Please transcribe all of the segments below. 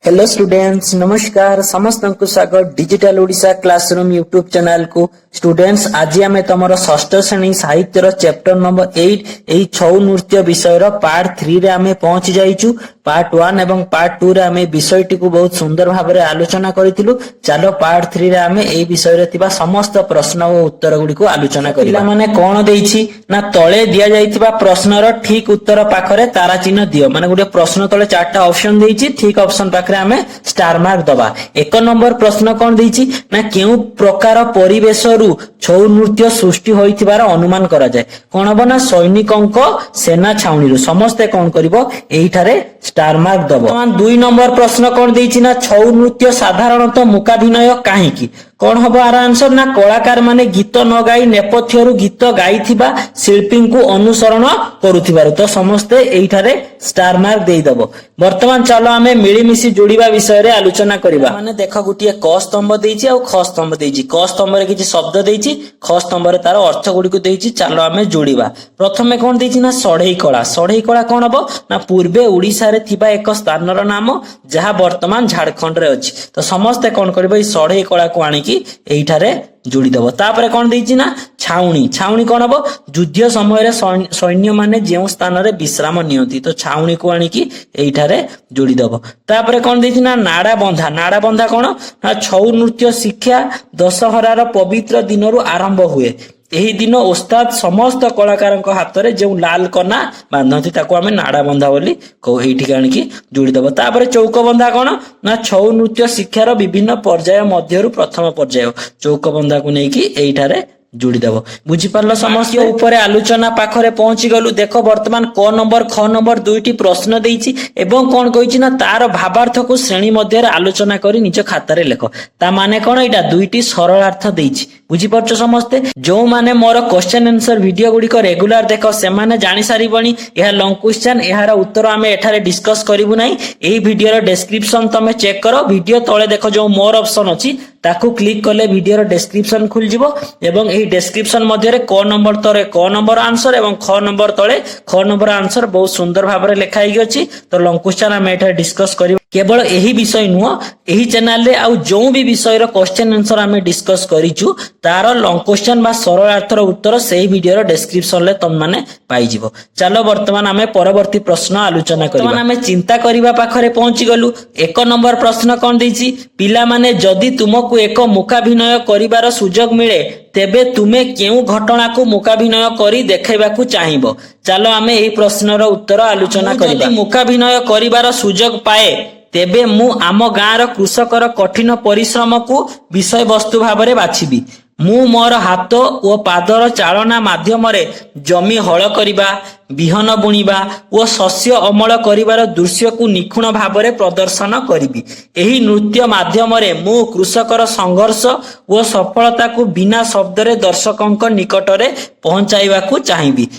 Hello students, नमस्कार। समस्त को स्वागत digital Odisha classroom YouTube channel को। स्टूडेंट्स, आज आम तुम षष्ठ श्रेणी साहित्यर चैप्टर नंबर 8 यही छौ नृत्य विषय पार्ट 3 रे आम पहुंची जाइचु। पार्ट 1 एवं पार्ट 2 रे आम विषयटी को बहुत सुंदर भाव में आलोचना करिथिलु। चलो पार्ट 3 रे आम ए विषय रे थिबा समस्त प्रश्न और उत्तर गुडी को आलोचना करिबा। माने कोन देइछि ना तळे दिया जाइथिबा प्रश्नर ठीक उत्तर पाखरे तारा चिन्ह दियो। माने गुटे प्रश्न तळे चारटा ऑप्शन देइछि, ठीक ऑप्शन पाखरे आमे स्टार मार्क दबा। एक नंबर प्रश्न कोन देइछि ना केउ प्रकार परिवेश रु छौ नृत्य सृष्टि होइथिबार अनुमान करा जाय। कोन हबो ना सैनिकंक सेना छाउनी रु। समस्ते कोन करिवो एइठारे स्टार मार्क दबो। दुई नंबर प्रश्न कोन देइछि ना छौ नृत्य साधारणतः मुकाभिनय काहेकि। कोन हबो आर आंसर ना कलाकार माने गीत न गाई नेपथ्यरु गीत गाइथिबा शिल्पी को अनुसरण करुथिबारु। तो समस्ते एइठारे स्टार मार्क देई दबो। वर्तमान चलो आमे मिलिमिसी जोड़ीबा विषय रे आलोचना करिबा। माने देखो गुटिए क स्तंभ देइछि आ ख स्तंभ देइछि। क स्तंभ रे किछि शब्द देइछि, ख स्तंभ रे तार अर्थ गुडी को देइछि। चलो आमे जोड़ीबा। प्रथमे कोन देइछि ना सढेई कला। सढेई कला कोन हबो ना पूर्वे ओडिसा रे थिबा एक स्थानर नाम जहा वर्तमान झारखंड रे अछि। तो समस्ते कोन करबो ई सढेई कला को आनी कि एइठारे जोड़ी दबो। तापरे कोन देइछि ना छाउनी। छाउनी कोन हबो युद्ध समय रे सैन्य माने जेउ स्थान रे विश्राम नियंती। तो छाउनी को आनी कि एइठारे जोड़ी दबो। तापरे कोन देइछि ना नाड़ा बंधा। नाड़ा बंधा कोन ना छौ नृत्य शिक्षा दशहरा रो पवित्र दिन रु आरंभ हुए। एही दिन उस्ताद समस्त कलाकार हाथ रे जो लाल कना बांधती ताको आमे नाड़ा बंधा बोली कहू। एठी आनी कि जोड़ी दबो। तापरे चौक बंधा कोन ना छौ नृत्य शिक्षार विभिन्न पर्याय मध्यरु प्रथम पर्याय चौक बंधा को नै कि एइठारे जोड़ी दबो। बुझी पारलो समस्त ऊपर आलोचना पाखरे पहुंची गलु। देखो वर्तमान क नंबर ख नंबर दुईटी प्रश्न देइछि एवं कोन कहिछि ना तार भावार्थ को श्रेणी मध्य रे आलोचना करी निज खाता रे लेखो। ता माने कोन एटा दुईटी सरलार्थ देइछि। बुझी परछो समस्ते। जो माने मोर क्वेश्चन आंसर वीडियो गुडी को रेगुलर देखो से माने जानि सारिबणी एहा लॉन्ग क्वेश्चन एहार उत्तर आमे एठारे डिस्कस करिवु नै। एही वीडियो रो डिस्क्रिप्शन तमे चेक करो। वीडियो तळे देखो जो मोर ऑप्शन अछि ताकू क्लिक करले वीडियो रो डिस्क्रिप्शन खुल जिवो एवं एही डिस्क्रिप्शन मध्य रे क नंबर तळे क नंबर आंसर एवं ख नंबर तळे ख नंबर आंसर बहुत सुंदर भाव रे लिखा हेइ अछि। तो लॉन्ग क्वेश्चन आमे एठारे डिस्कस करिवो। केवल एही विषय नुह एही चैनल रे आउ जो भी विषय रो क्वेश्चन आंसर आमे डिस्कस करिचु तार लॉन्ग क्वेश्चन बा सरलार्थ रो उत्तर सेही वीडियो रो डिस्क्रिप्शन ले तम माने पाई जिवो। चलो वर्तमान आमे परवर्ती प्रश्न आलोचना करिबा। वर्तमान आमे चिंता करिबा पाखरे पहुंची गलु। एक नंबर प्रश्न कोन देइछि पिला माने जदि तुमको एक मुकाभिनय करिवार सुजोग मिले तेबे तुमे केउ घटना को मुकाभिनय करी देखाइबाकू चाहिबो। चलो आमे एही प्रश्न रो उत्तर आलोचना करिबा। मुकाभिनय करिवार सुजोग पाए तेबे मु आम गाँर कृषकर कठिन परिश्रम को विषय वस्तु भाव में बाछिबी। मु मोर हाथ और पादर चालना माध्यम रे जमी हल करिबा, बिहन बुणिबा और शस्य अमल करिवार दृश्य को निखुण भाव में प्रदर्शन करिबी। एही नृत्य माध्यम रे मु कृषकर संघर्ष और सफलता को बिना शब्द रे दर्शकों निकट रे पहुंचाइबा को चाहिबी।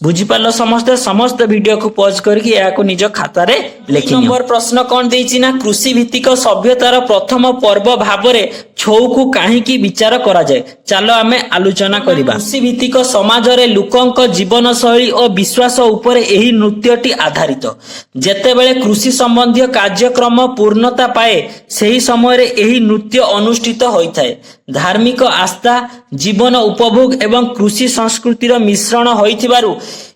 बुझी पारलो समस्ते। समस्त वीडियो को पॉज करके या को निज खाता रे लेखि। नंबर प्रश्न कोन देइछि ना कृषि भित्तिक सभ्यतार प्रथम पर्व भाव रे छौ को काहे की विचार करा जाय। चलो आमे आलोचना करिबा। कृषि भित्तिक समाज रे लोकंक जीवन शैली और विश्वास ऊपर एही नृत्यटी आधारित। जेतेबेले कृषि संबंधी कार्यक्रम पूर्णता पाए सेही समय रे एही नृत्य अनुष्ठित होइथाय। धार्मिक आस्था जीवन उपभोग एवं कृषि संस्कृतिर मिश्रण होइथिबारु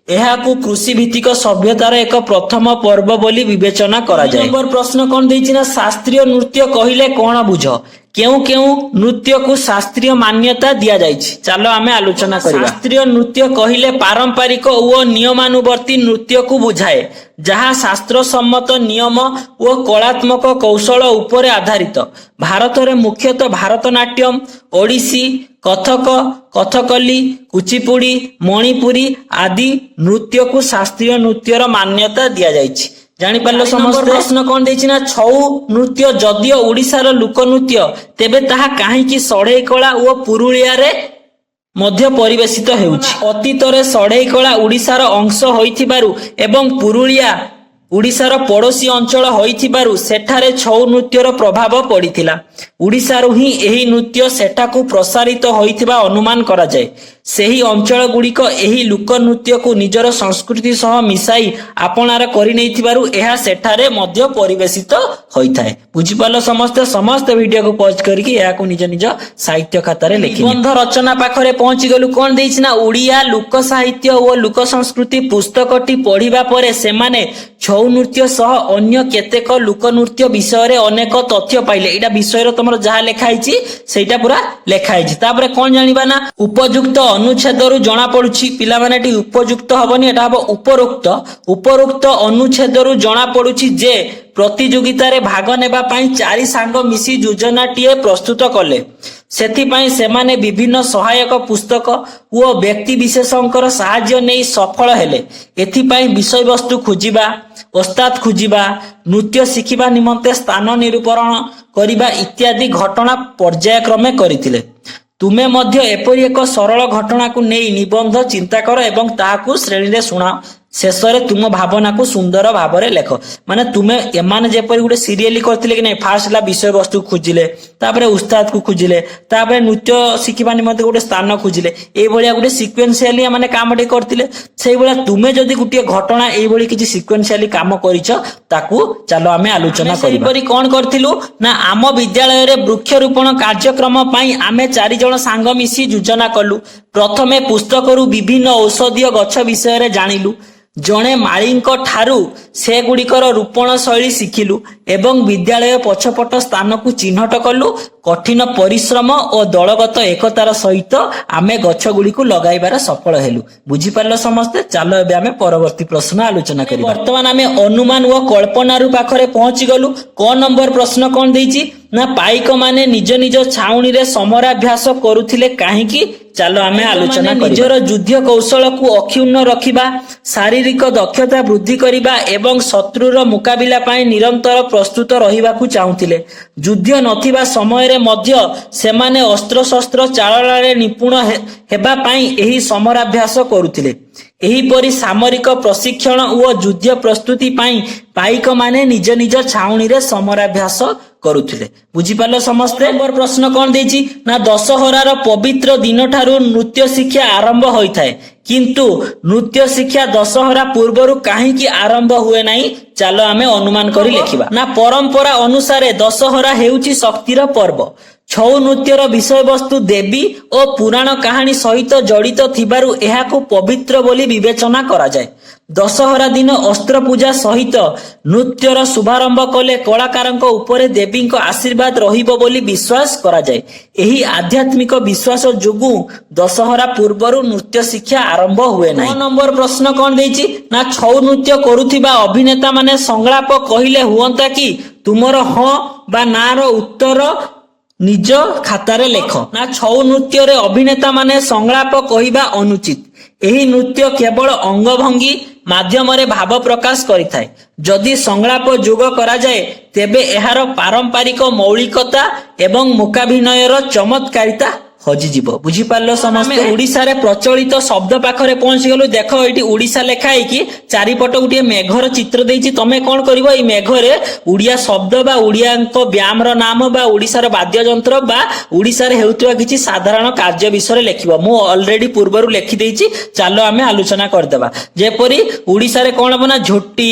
एहाकू कृषि भित्तिक सभ्यतार एक प्रथम पर्व बोली विवेचना करा जाय। नंबर प्रश्न कोन देइछि ना शास्त्रीय नृत्य कहिले कोन बुझ। केउ केउ नृत्य को शास्त्रीय मान्यता दिया जाइछि। चलो आमे आलोचना करिबा। शास्त्रीय नृत्य कहिले पारंपरिक और नियमानुवर्ती नृत्य को बुझाए जहाँ शास्त्र सम्मत नियम और कलात्मक कौशल उपरे आधारित। भारत रे मुख्यतः भारतनाट्यम, ओडिसी, कथक, कथकली, कुचिपुड़ी, मणिपुरी आदि नृत्य को शास्त्रीय नृत्यर मान्यता दिया जाइछि। जानि पारलो समस्त। प्रश्न कोन देइछि ना छौ नृत्य जदियो ओडिसा रो लोक नृत्य तेबे ताहा काहे की सढेई कला ओ पुरुलिया रे मध्य परिवेशित हेउछि। अतीत रे सढेई कला ओडिसा रो अंश होइथिबारु एवं पुरुलिया ओडिसा रो पड़ोसी अंचल होइथिबारु सेठारे छौ नृत्यर प्रभाव पड़िथिला। ओडिसा रो ही एही नृत्य सेठाकू प्रसारित होइथिबा अनुमान करा जाय। ସେହି ଅଞ୍ଚଳ ଗୁଡ଼ିକ ଏହି ଲୋକ ନୃତ୍ୟକୁ ନିଜର ସଂସ୍କୃତି ସହ ମିଶାଇ ଆପଣାର କରିନେଇଥିବାରୁ ଏହା ସେଠାରେ ମଧ୍ୟ ପରିବେଷିତ ହୋଇଥାଏ। ବୁଝିପାରିଲ ସମସ୍ତେ ଭିଡିଓକୁ ପଜ କରିକି ଏହାକୁ ନିଜ ନିଜ ସାହିତ୍ୟ ଖାତାରେ ଲେଖି ନିବନ୍ଧ ରଚନା ପାଖରେ ପହଞ୍ଚି ଗଲୁ। କଣ ଦେଇଛି ନା ଓଡ଼ିଆ ଲୋକ ସାହିତ୍ୟ ଓ ଲୋକ ସଂସ୍କୃତି ପୁସ୍ତକଟି ପଢିବା ପରେ ସେମାନେ ଛଉ ନୃତ୍ୟ ସହ ଅନ୍ୟ କେତେକ ଲୋକ ନୃତ୍ୟ ବିଷୟରେ ଅନେକ ତଥ୍ୟ ପାଇଲେ। ଏଇଟା ବିଷୟରେ ତମର ଯାହା ଲେଖା ହେଇଛି ସେଇଟା ପୁରା ଲେଖା ହେଇଛି। ତାପରେ କଣ ଜାଣିବା ନା ଉପଯୁକ୍ତ ଅନୁଚ୍ଛେଦରୁ ଜଣା ପଡୁଛି, ପିଲାମାନେ ଏଠି ଉପଯୁକ୍ତ ହବନି, ଏଟା ହବ ଉପରୋକ୍ତ ଅନୁଚ୍ଛେଦରୁ ଜଣା ପଡୁଛି ଯେ ପ୍ରତିଯୋଗିତାରେ ଭାଗ ନେବା ପାଇଁ 4 ସାଙ୍ଗ ମିଶି ଯୋଜନାଟିଏ ପ୍ରସ୍ତୁତ କଲେ। ସେଥିପାଇଁ ସେମାନେ ବିଭିନ୍ନ ସହାୟକ ପୁସ୍ତକ ଓ ବ୍ୟକ୍ତି ବିଶେଷଙ୍କର ସାହାଯ୍ୟ ନେଇ ସଫଳ ହେଲେ। ଏଥିପାଇଁ ବିଷୟବସ୍ତୁ ଖୋଜିବା, ଓସ୍ତାଦ ଖୋଜିବା, ନୃତ୍ୟ ଶିଖିବା ନିମନ୍ତେ ସ୍ଥାନ ନିରୂପଣ କରିବା ଇତ୍ୟାଦି ଘଟଣା ପର୍ଯ୍ୟାୟକ୍ରମେ କରିଥିଲେ। ତୁମେ ମଧ୍ୟ ଏପରି ଏକ ସରଳ ଘଟଣାକୁ ନେଇ ନିବନ୍ଧ ଚିନ୍ତା କର ଏବଂ ତାହାକୁ ଶ୍ରେଣୀରେ ଶୁଣାଅ। ଶେଷରେ ତୁମ ଭାବନାକୁ ସୁନ୍ଦର ଭାବରେ ଲେଖ। ମାନେ ତୁମେ ଏମାନେ ଯେପରି ଗୋଟେ ସିରିଏଲି କରିଥିଲେ କି ନାହିଁ, ଫାର୍ଷ୍ଟ ହେଲା ବିଷୟବସ୍ତୁ ଖୋଜିଲେ, ତାପରେ ଉସ୍ତାଦକୁ ଖୋଜିଲେ, ତାପରେ ନୃତ୍ୟ ଶିଖିବା ନିମନ୍ତେ ଗୋଟେ ସ୍ଥାନ ଖୋଜିଲେ, ଏଇଭଳିଆ ଗୋଟେ ସିକ୍ୱେନ୍ସିଆଲି ଏମାନେ କାମଟି କରିଥିଲେ। ସେଇଭଳିଆ ତୁମେ ଯଦି ଗୋଟିଏ ଘଟଣା ଏଇଭଳି କିଛି ସିକ୍ୱେନ୍ସିଆଲି କାମ କରିଛ ତାକୁ ଚାଲ ଆମେ ଆଲୋଚନା କରିବା। ସେହିପରି କଣ କରିଥିଲୁ ନା ଆମ ବିଦ୍ୟାଳୟରେ ବୃକ୍ଷରୋପଣ କାର୍ଯ୍ୟକ୍ରମ ପାଇଁ ଆମେ 4 ଜଣ ସାଙ୍ଗ ମିଶି ଯୋଜନା କଲୁ। ପ୍ରଥମେ ପୁସ୍ତକରୁ ବିଭିନ୍ନ ଔଷଧୀୟ ଗଛ ବିଷୟରେ ଜାଣିଲୁ। ଜଣେ ମାଳିଙ୍କ ଠାରୁ ସେଗୁଡ଼ିକର ରୋପଣ ଶୈଳୀ ଶିଖିଲୁ ଏବଂ ବିଦ୍ୟାଳୟ ପଛପଟ ସ୍ଥାନକୁ ଚିହ୍ନଟ କଲୁ। କଠିନ ପରିଶ୍ରମ ଓ ଦଳଗତ ଏକତାର ସହିତ ଆମେ ଗଛ ଗୁଡ଼ିକୁ ଲଗାଇବାରେ ସଫଳ ହେଲୁ। ବୁଝିପାରିଲ ସମସ୍ତେ? ଚାଲ ଏବେ ଆମେ ପରବର୍ତ୍ତୀ ପ୍ରଶ୍ନ ଆଲୋଚନା କରିବା। ବର୍ତ୍ତମାନ ଆମେ ଅନୁମାନ ଓ କଳ୍ପନାରୁ ପାଖରେ ପହଞ୍ଚି ଗଲୁ। କ ନମ୍ବର ପ୍ରଶ୍ନ କଣ ଦେଇଛି ନା ପାଇକ ମାନେ ନିଜ ନିଜ ଛାଉଣୀରେ ସମରାଭ୍ୟାସ କରୁଥିଲେ କାହିଁକି? ଚାଲ ଆମେ ଆଲୋଚନା କରିବା। ନିଜର ଯୁଦ୍ଧ କୌଶଳକୁ ଅକ୍ଷୁଣ୍ଣ ରଖିବା, ଶାରୀରିକ ଦକ୍ଷତା ବୃଦ୍ଧି କରିବା ଏବଂ ଶତ୍ରୁର ମୁକାବିଲା ପାଇଁ ନିରନ୍ତର ପ୍ରସ୍ତୁତ ରହିବାକୁ ଚାହୁଁଥିଲେ। ଯୁଦ୍ଧ ନଥିବା ସମୟରେ ମଧ୍ୟ ସେମାନେ ଅସ୍ତ୍ରଶସ୍ତ୍ର ଚାଳନାରେ ନିପୁଣ ହେବା ପାଇଁ ଏହି ସମରାଭ୍ୟାସ କରୁଥିଲେ। ଏହିପରି ସାମରିକ ପ୍ରଶିକ୍ଷଣ ଓ ଯୁଦ୍ଧ ପ୍ରସ୍ତୁତି ପାଇଁ ପାଇକମାନେ ନିଜ ନିଜ ଛାଉଣୀରେ ସମରାଭ୍ୟାସ କରୁଥିଲେ। ବୁଝିପାରିଲ ସମସ୍ତେ? ପ୍ରଶ୍ନ କଣ ଦେଇଛି ନା ଦଶହରାର ପବିତ୍ର ଦିନଠାରୁ ନୃତ୍ୟ ଶିକ୍ଷା ଆରମ୍ଭ ହୋଇଥାଏ, କିନ୍ତୁ ନୃତ୍ୟ ଶିକ୍ଷା ଦଶହରା ପୂର୍ବରୁ କାହିଁକି ଆରମ୍ଭ ହୁଏ ନାହିଁ? ଚାଲ ଆମେ ଅନୁମାନ କରି ଲେଖିବା। ନା ପରମ୍ପରା ଅନୁସାରେ ଦଶହରା ହେଉଛି ଶକ୍ତିର ପର୍ବ। ଛଉ ନୃତ୍ୟର ବିଷୟବସ୍ତୁ ଦେବୀ ଓ ପୁରାଣ କାହାଣୀ ସହିତ ଜଡ଼ିତ ଥିବାରୁ ଏହାକୁ ପବିତ୍ର ବୋଲି ବିବେଚନା କରାଯାଏ। ଦଶହରା ଦିନ ଅସ୍ତ୍ର ପୂଜା ସହିତ ନୃତ୍ୟର ଶୁଭାରମ୍ଭ କଲେ କଳାକାରଙ୍କ ଉପରେ ଦେବୀଙ୍କ ଆଶୀର୍ବାଦ ରହିବ ବୋଲି ବିଶ୍ୱାସ କରାଯାଏ। ଏହି ଆଧ୍ୟାତ୍ମିକ ବିଶ୍ୱାସ ଯୋଗୁଁ ଦଶହରା ପୂର୍ବରୁ ନୃତ୍ୟ ଶିକ୍ଷା ଆରମ୍ଭ ହୁଏ ନାହିଁ। 9 ନମ୍ବର ପ୍ରଶ୍ନ କଣ ଦେଇଛି ନା ଛଉ ନୃତ୍ୟ କରୁଥିବା ଅଭିନେତା ମାନେ ସଂଳାପ କହିଲେ ହୁଅନ୍ତା କି? ତୁମର ହଁ ବା ନା ର ଉତ୍ତର ନିଜ ଖାତାରେ ଲେଖ। ନା ଛଉ ନୃତ୍ୟରେ ଅଭିନେତା ମାନେ ସଂଳାପ କହିବା ଅନୁଚିତ। ଏହି ନୃତ୍ୟ କେବଳ ଅଙ୍ଗଭଙ୍ଗୀ ମାଧ୍ୟମରେ ଭାବ ପ୍ରକାଶ କରିଥାଏ। ଯଦି ସଂଳାପ ଯୋଗ କରାଯାଏ ତେବେ ଏହାର ପାରମ୍ପରିକ ମୌଳିକତା ଏବଂ ମୁକାଭିନୟର ଚମତ୍କାରିତା ହଜିଯିବ। ବୁଝିପାରିଲ ସମସ୍ତେ? ଓଡ଼ିଶାରେ ପ୍ରଚଳିତ ଶବ୍ଦ ପାଖରେ ପହଞ୍ଚି ଗଲୁ। ଦେଖ ଏଇଠି ଓଡ଼ିଶା ଲେଖା ହେଇକି ଚାରିପଟ ଗୋଟିଏ ମେଘର ଚିତ୍ର ଦେଇଛି। ତମେ କଣ କରିବ, ଏଇ ମେଘରେ ଓଡ଼ିଆ ଶବ୍ଦ ବା ଓଡ଼ିଆଙ୍କ ବ୍ୟାୟାମର ନାମ ବା ଓଡ଼ିଶାର ବାଦ୍ୟଯନ୍ତ୍ର ବା ଓଡ଼ିଶାରେ ହେଉଥିବା କିଛି ସାଧାରଣ କାର୍ଯ୍ୟ ବିଷୟରେ ଲେଖିବ। ମୁଁ ଅଲରେଡି ପୂର୍ବରୁ ଲେଖିଦେଇଛି, ଚାଲ ଆମେ ଆଲୋଚନା କରିଦେବା। ଯେପରି ଓଡ଼ିଶାରେ କଣ ହବ ନା ଝୋଟି,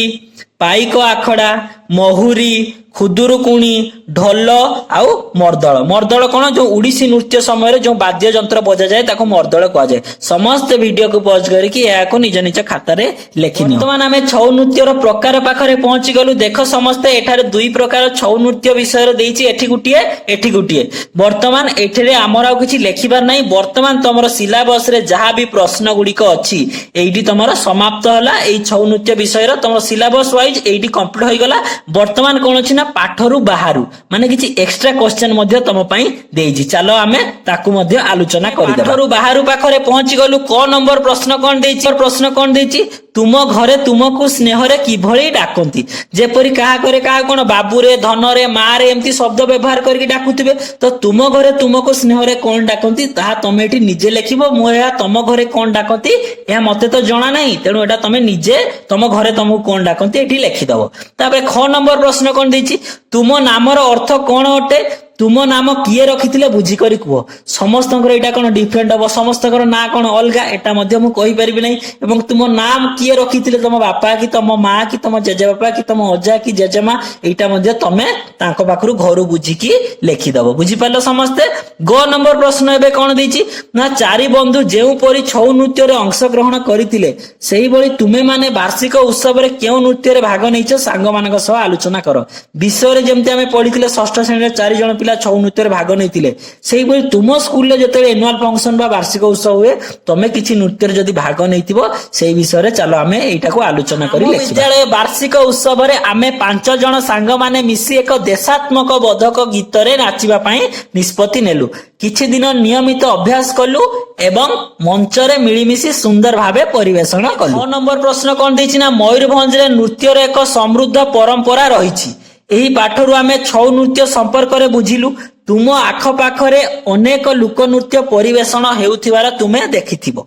ପାଇକ ଆଖଡ଼ା, ମହୁରୀ, ଖୁଦୁରୁକୁଣି, ଢୋଲ ଆଉ ମର୍ଦ୍ଦଳ। ମର୍ଦ୍ଦଳ କଣ? ଯୋଉ ଓଡ଼ିଶୀ ନୃତ୍ୟ ସମୟରେ ଯୋଉ ବାଦ୍ୟଯନ୍ତ୍ର ବଜାଯାଏ ତାକୁ ମର୍ଦ୍ଦଳ କୁହାଯାଏ। ସମସ୍ତେ ଭିଡିଓକୁ ପଜ କରିକି ଏହାକୁ ନିଜ ନିଜ ଖାତାରେ ଲେଖିନିଅ। ବର୍ତ୍ତମାନ ଆମେ ଛଉ ନୃତ୍ୟର ପ୍ରକାର ପାଖରେ ପହଞ୍ଚି ଗଲୁ। ଦେଖ ସମସ୍ତେ ଏଠାରେ 2 ପ୍ରକାର ଛଉ ନୃତ୍ୟ ବିଷୟରେ ଦେଇଛି, ଏଠି ଗୋଟିଏ ଏଠି ଗୋଟିଏ। ବର୍ତ୍ତମାନ ଏଠାରେ ଆମର ଆଉ କିଛି ଲେଖିବାର ନାହିଁ। ବର୍ତ୍ତମାନ ତମର ସିଲାବସରେ ଯାହା ବି ପ୍ରଶ୍ନ ଗୁଡ଼ିକ ଅଛି ଏଇଠି ତମର ସମାପ୍ତ ହେଲା। ଏଇ ଛଉ ନୃତ୍ୟ ବିଷୟର ତମର ସିଲାବସ ୱାଇଜ ଏଇଠି କମ୍ପ୍ଲିଟ ହୋଇଗଲା। ବର୍ତ୍ତମାନ କଣ ଅଛି ନା ପାଠରୁ ବାହାରୁ ମାନେ କିଛି ଏକ୍ସଟ୍ରା କ୍ୱେଶ୍ଚନ ମଧ୍ୟ ତମ ପାଇଁ ଦେଇଛି। ଚାଲ ଆମେ ତାକୁ ମଧ୍ୟ ଆଲୋଚନା କରିବା। ପାଠରୁ ବାହାରୁ ପାଖରେ ପହଞ୍ଚି ଗଲୁ। କ ନମ୍ବର ପ୍ରଶ୍ନ କଣ ଦେଇଛି? ପ୍ରଶ୍ନ କଣ ଦେଇଛି? ତୁମ ଘରେ ତୁମକୁ ସ୍ନେହରେ କିଭଳି ଡାକନ୍ତି? ଯେପରି କାହା ଘରେ କାହା କଣ ବାବୁରେ, ଧନରେ, ମାରେ ଏମିତି ଶବ୍ଦ ବ୍ୟବହାର କରିକି ଡାକୁଥିବେ। ତ ତୁମ ଘରେ ତୁମକୁ ସ୍ନେହରେ କଣ ଡାକନ୍ତି ତାହା ତମେ ଏଠି ନିଜେ ଲେଖିବ। ମୁଁ ଏହା ତମ ଘରେ କଣ ଡାକନ୍ତି ଏହା ମତେ ତ ଜଣା ନାହିଁ, ତେଣୁ ଏଟା ତମେ ନିଜେ ତମ ଘରେ ତମକୁ କଣ ଡାକନ୍ତି ଏଠି ଲେଖିଦବ। ତାପରେ 6 ନମ୍ବର ପ୍ରଶ୍ନ କଣ ଦେଇଛି? ତୁମ ନାମର ଅର୍ଥ କଣ ଅଟେ? तुम नाम किए रखिथिले बुझी करी कुह समस्तଙ୍କର ଏଇଟା କଣ डिफरेंट हबो समस्तଙ୍କର ना कଣ अलगा एटा मध्ये मु कहि परिबि नै एवं तुम नाम किए रखिथिले तम बापा कि तम मां कि तम जेजे बापा कि तम अजा कि जेजेमा एटा मध्ये तमे तांको पाखरु घरु बुझी की लेखि दबो बुझी पालो समस्ते। ग नंबर प्रश्न एबे कोन देछि ना चारि बंधु जेउ परि छौ नृत्य रे अंश ग्रहण करितिले सेही बळी तुमे माने वार्षिक उत्सव रे केउ नृत्य रे भाग नैछ सांग मानक सह आलोचना करो विषय रे जेमते हमें पढितिले षष्ठ श्रेणी रे 4 जण पिला छौ नृत्य रे भाग नैतिले सेही बळी तुम स्कूल रे जते एनुअल फंक्शन बा वार्षिक उत्सव हुए तमे किछि नृत्य रे जदी भाग नैतिबो सेही विषय रे चलो हमें एटा को आलोचना करी लेखिबा। विद्यालय वार्षिक उत्सव रे आमे 5 जण सांग माने मिसी एक देशात्मक बोधक गीत रे नाचिबा पई निष्पत्ति नेलु किछि दिन नियमित अभ्यास कलु एवं मंच रे मिलिमिसी सुंदर भाबे परिवेषण कलु। 6 नंबर प्रश्न कोन दैछि ना मयूरभंज रे नृत्य रे एक समृद्ध परंपरा रहिछि एही पाठरु आमे छौ नृत्य संपर्क रे बुझिलु तुम आख पाखरे अनेक लोक नृत्य परिवेषण हेउथिबार तुमे देखिथिबो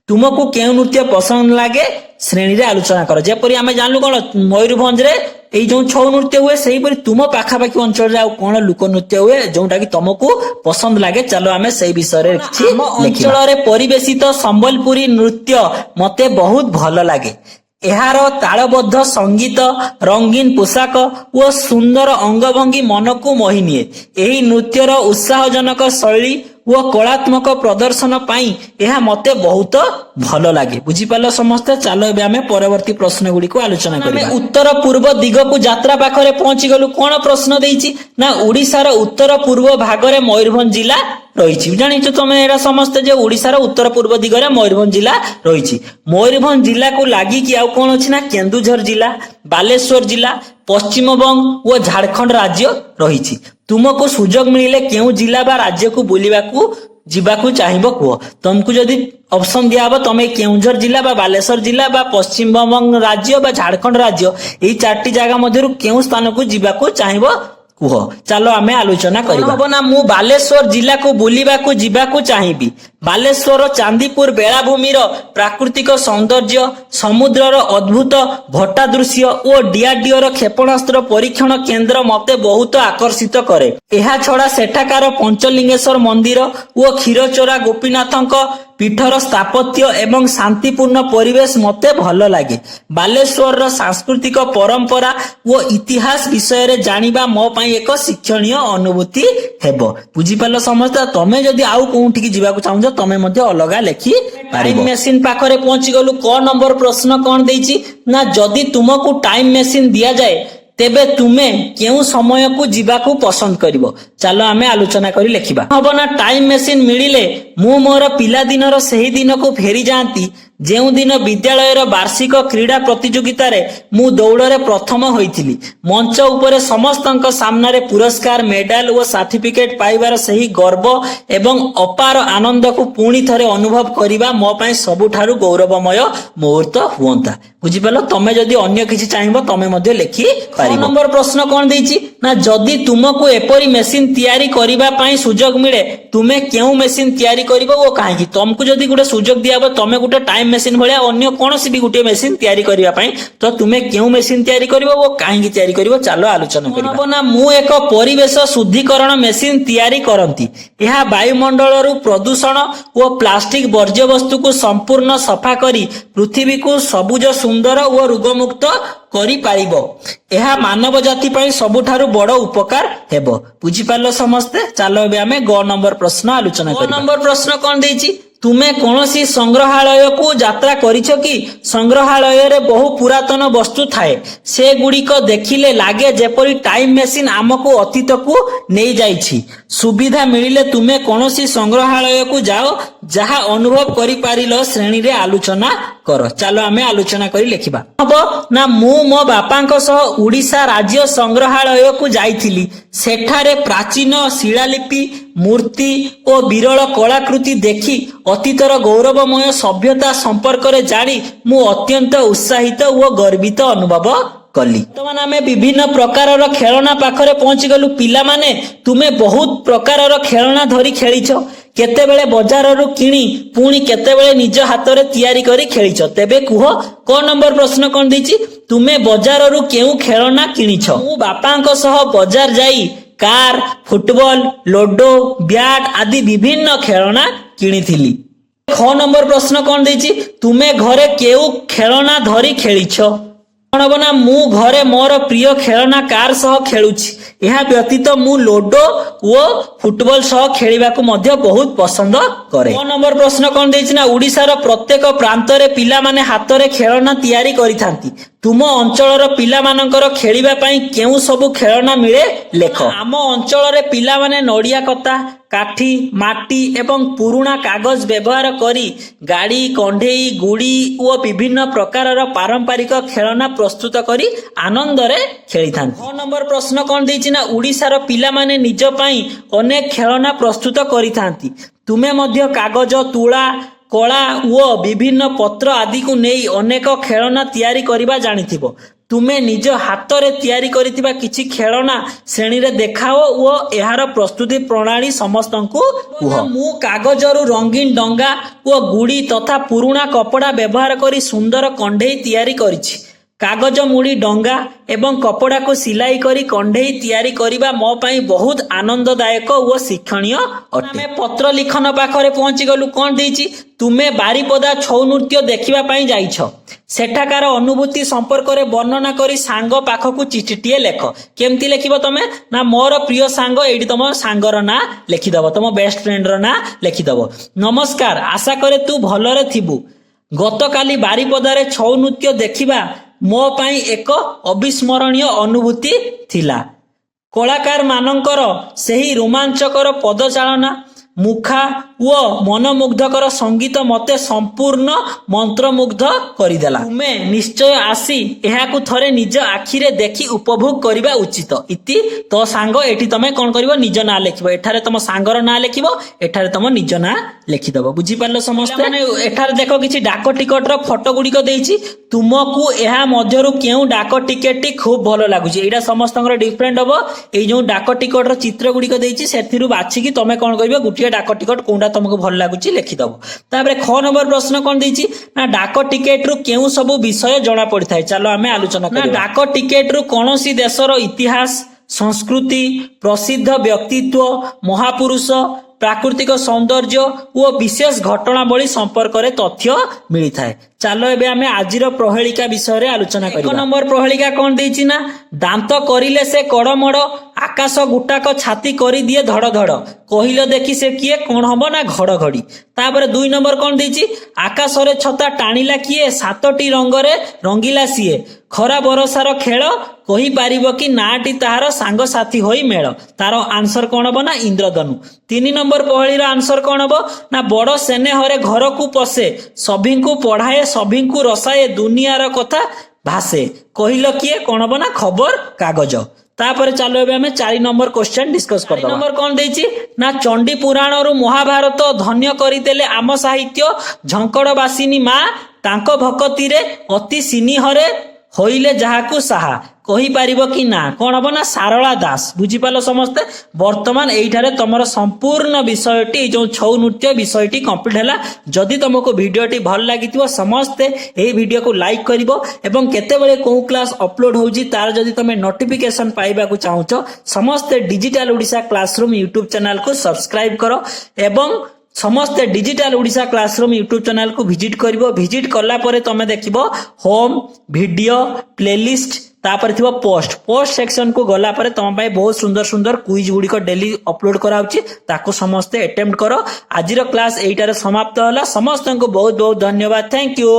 तुमको केउ नृत्य पसंद लागे श्रेणी रे आलोचना करो जेपरि आमे जानलु कोन मयूरभंज रे एई जो छौ नृत्य हुए सेही परि तुम पाखापाखि अंचल रे आ कोन लोक नृत्य हुए जोंटा कि तुमको पसंद लागे चलो आमे सेही विषय रे किछि अंचल रे परिवेशित संबलपुरी नृत्य मते बहुत भलो लागे एहार तालबद्ध संगीत रंगीन पोशाक और सुंदर अंगभंगी मन को मोहिनिए एही नृत्यर उत्साहजनक शैली वो कलात्मक प्रदर्शन पाई यह मते बहुत भलो लागे बुझी पालो समस्त। चलो एबे हमें परवर्ती प्रश्न गुडी को आलोचना करिबा। उत्तर पूर्व दिग को यात्रा पाखरे पहुंची गलु कोन प्रश्न देइछि ना ओडिसा रो उत्तर पूर्व भाग रे मयूरभंज जिला रहिछि जानिछु तमे एरा समस्त जे ओडिसा रो उत्तर पूर्व दिग रे मयूरभंज जिला रहिछि मयूरभंज जिला को लागि कि आ कोन अछि ना केन्दुझर जिला बालेश्वर जिला पश्चिम बंग और झारखंड राज्य रहिछि तुमको सुजोग मिलिले केउ जिला बा राज्य को बुलिबाकू जिबाकू चाहिबो कुह तुमको जदी ऑप्शन दियाबो तमे केउंझर जिला बा बालेश्वर जिला बा पश्चिम बंग राज्य बा झारखंड राज्य एई चारटी जगह मध्यरु केउ स्थान को जिबाकू चाहिबो कुह चलो आमे आलोचना करिबा। हबो ना मु बालेश्वर जिला को बुलिबाकू जिबाकू चाहिबी बालेश्वर चांदीपुर बेलाभूमि रो प्राकृतिक सौंदर्य समुद्र रो अद्भुत भट्टा दृश्य और डीआरडीओ रो क्षेपणास्त्र परीक्षण केंद्र मते बहुत आकर्षित करे एहा छडा सेठाकार पंचलिंगेश्वर मंदिर और क्षीरचोरा गोपीनाथक पीठर स्थापत्य एवं शांतिपूर्ण परिवेश मते भलो लागे बालेश्वर रो सांस्कृतिक परंपरा और इतिहास विषय रे जानिबा मो पई एक शिक्षणीय अनुभूति हेबो बुझी पालो समझ तमे जदी आउ कोउठी की जिबाकू चाहू तमे मध्ये अलगा लेखि टाइम मशीन पाखरे पहुंची गलु क नंबर प्रश्न कोन देइछि ना जदी तुमको टाइम मशीन दिया जाए तेबे तुमे केउ समय को जिबाकू पसंद करिवो चलो आमे आलोचना करी लेखिबा। हबो ना टाइम मशीन मिलिले मु मोर पिला दिनर सही दिन को फेरी जांती जेउ दिन विद्यालय रो वार्षिक क्रीड़ा प्रतियोगिता रे मु दौड़ रे प्रथम होइथिली मंच ऊपर समस्तंक सामना रे पुरस्कार मेडल और सर्टिफिकेट पाइबार सही गर्व एवं अपार आनंद को पुणी थरे अनुभव करिबा मो पई सबुठारु गौरवमय मुहूर्त हुंता बुझी पालो तमे जदी अन्य किछि चाहिबो तमे मध्ये लेखि पारिबो। नंबर प्रश्न कोन देइछि ना जदी तुमको एपरी मशीन तयारी करिबा पई सुजोग मिले तुमे केउ मशीन तयारी करिवो ओ काहे कि तुमको जदी गुटे सुजोग दियाबो तमे गुटे टाइम मशीन भलिया अन्य कोनोसी भी गुटे मशीन तयारी करिबा पई तो तुमे केउ मशीन तयारी करिवो ओ काहे कि तयारी करिवो चलो आलोचना करिबा। ना मु एक परिवेश शुद्धिकरण मशीन तयारी करंती एहा वायुमंडल रु प्रदूषण और प्लास्टिक वर्ज्य वस्तु को संपूर्ण सफा करी पृथ्वी को सबुज सुंदर और रोगमुक्त करि पारिबो एहा मानव जाति पई सबुठारु बड़ उपकार हेबो बुझी पालो समस्ते। चलो एबे हमें ग नंबर प्रश्न आलोचना करिबा। नंबर प्रश्न कोन देइछि तुमे कोनोसी संग्रहालय को यात्रा करिछो कि संग्रहालय रे बहु पुरातन वस्तु थाए से गुडी को देखिले लागे जेपरि टाइम मशीन आमको अतीत को नै जाइछि सुविधा मिलिले तुमे कोनोसी संग्रहालय को जाओ जहा अनुभव करि पारिलो श्रेणी रे आलोचना करो चलो आमे आलोचना करी लेखिबा। हबो ना मु मो बापांक सह ओडिशा राज्य संग्रहालय को जाइथिली सेठारे प्राचीन शिलालिपि मूर्ति और विरल कलाकृति देखि अतीतर गौरवमय सभ्यता संपर्क रे जानी मु अत्यंत उत्साहित और गर्वित अनुभव कली। वर्तमान आमे विभिन्न प्रकार खेलना पाखरे पहुंची गलु पिला माने तुमे बहुत प्रकार खेलना धरी खेलिछ केते बेले बाजार रु किणी पुणी केते बेले निज हाथ रे तयारी करी खेलिछ तेबे कुह क नंबर प्रश्न कोन दिछि तुमे बाजार रु केउ खेलना किनिछ मु बापांक सह बाजार जाई कार, फुटबॉल, लूडो, बैट आदि विभिन्न खेलना किनिथिली। 6 नंबर प्रश्न कौन देछि तुमे घरे केउ खेलना धरी खेलिछ कौन हबो ना मु घरे मोर प्रिय खेलना कार सह खेलुछि यह व्यतीत मु लूडो ओ फुटबॉल सह खेलिबाकू मध्य बहुत पसंद करे। 9 नंबर प्रश्न कौन देछि ना ओडिसार प्रत्येक प्रांतरे पिला माने हातरे खेलना तयारी करिथांती तुम अंचलर पिला मानकर खेलिबा पई केउ सब खेलना मिले लेख। आम अंचल पिला माने नड़िया कता काठी माटी एवं पुराना कागज व्यवहार करी गाड़ी कंढेई गुड़ी और विभिन्न प्रकार पारंपरिक खेलना प्रस्तुत करी आनंद रे खेली थांती। 6 नंबर प्रश्न कौन देछि ना ओडिसार पिला माने निज पई अनेक खेलना प्रस्तुत करी थांती तुमे मध्य कागज तुला कला ओ विभिन्न पत्र आदि को नहीं अनेक खेलना तैयारी करिबा जानिथिबो तुमे निज हाथ रे तैयारी करितिबा किछि खेलना श्रेणी रे देखाओ ओ एहार प्रस्तुति प्रणाली समस्तंकु कुह। मु कागजरु रंगीन डंगा ओ गुड़ी तथा पुराना कपड़ा व्यवहार करी सुंदर कंढेई तैयारी करिछि कागज मुड़ी डंगा एवं कपड़ा को सिलाई करी कंढेई तैयारी करिबा मो पई बहुत आनंददायक और शिक्षणीय अटे। मैं पत्र लिखन पाखरे पहुंची गलु कौन देछि तुमे बारीपदा छौ नृत्य देखिबा पई जाइछ सेठाकार अनुभूति संपर्क रे वर्णना करी सांग पाखकु चिठिटिए लेख केमती लेखिबो तमे ना मोर प्रिय सांग एडी तम सांगर ना लेखि दबो तम बेस्ट फ्रेंड रो ना लेखि दबो। नमस्कार आशा करे तू भलरे थिबु गतकाली बारीपदारे छौ नृत्य देखिबा मो पाई एक अविस्मरणीय अनुभूति थिला कलाकार मानकर सही रोमांचकर पदचालना मुखा ओ मनमुग्धकर संगीत मते संपूर्ण मंत्रमुग्ध करिदेला तुमे निश्चय आसी एहाकु थरे निज आखिरे देखि उपभोग करिबा उचित इति तो सांग एठी तमे कोन करिवो निज ना लेखिबो एठारे तम सांगर ना लेखिबो एठारे तम निज ना लेखि दबो बुझी पारलो समस्त माने एठारे देखो किछि डाक टिकट रो फोटो गुडी को देइछि तुमकु एहा मध्यरु केउ डाक टिकेट टी खूब भलो लागुछि एटा समस्तंकर डिफरेंट हबो ए जो डाक टिकट रो चित्र गुडी को देइछि सेथिरु बाछि कि तमे कोन करिवो गुटिया डाक टिकट कोंडा तुमको भल लागुछि लेखि दबो। तापरे 6 नंबर प्रश्न कोन देइछि ना डाक टिकेट रु केउ सब विषय जणा पड़िथाय चलो आमे आलोचना करिबा। डाक टिकेट रु कोनोसी देशर इतिहास संस्कृति प्रसिद्ध व्यक्तित्व महापुरुष प्राकृतिक सौंदर्य और विशेष घटनावली संपर्क रे तथ्य मिली थाए। चलो एबे आमे आजिर प्रहेलिका विषय रे आलोचना करिबा। 1 नंबर प्रहेलिका कोन देइछि ना दांत करिले से कड़मड़ आकाश गुटाक छाती करी दिए धड़ धड़ कहिलो देखि से किए कोन हबो ना घड़घड़ी। तापर 2 नंबर कोन देइछि आकाश रे छता टाणिला किए सातटी रंग रे रंगीला सिए खरा बरसार खेल कहि पारिबो कि नाटी ताहार सांग साथी होई मेळ तार आंसर कोन हबो ना इंद्रधनु। 3 नंबर पहली रो आंसर कोन हबो ना बड़ सेनेहरे घर को पसे सभिंकु पढ़ाए सभिंकु रसाए दुनियार कथा भाषे कहिलो किए कोन हबो ना खबर कागज। तापर चलो एबे हमें 4 नंबर क्वेश्चन डिस्कस कर नंबर कोन देछि ना चंडी पुराण रु महाभारत धन्य करिदेले आम साहित्य झंकड़वासिनी मां तांको भक्ति रे अति सिनिहरे होइले जहाकू साहा कहि पारिबो कि ना कोन हबो ना सारला दास बुझी पालो समस्ते। वर्तमान एइठारे तमरो संपूर्ण विषयटी जो छौ नृत्य विषयटी कंप्लीट हैला जदि तुमको वीडियोटी भल लागितिबो समस्ते एई वीडियो को लाइक करिवो एवं केते बेले को क्लास अपलोड होउजी तार जदि तमे नोटिफिकेशन पाइबा को चाहूचो समस्ते digital Odisha classroom YouTube channel को सब्सक्राइब करो एवं समस्ते digital Odisha classroom YouTube channel को विजिट करिवो विजिट करला परे तमे देखिबो होम वीडियो प्लेलिस्ट तापर थिबो पोस्ट सेक्शन को गला परे तम पाई बहुत सुंदर सुंदर क्विज गुडी को डेली अपलोड कराउची ताको समस्ते अटेम्प्ट करो। आजिर क्लास एइटारे समाप्त होला समस्त को बहुत बहुत धन्यवाद थैंक यू।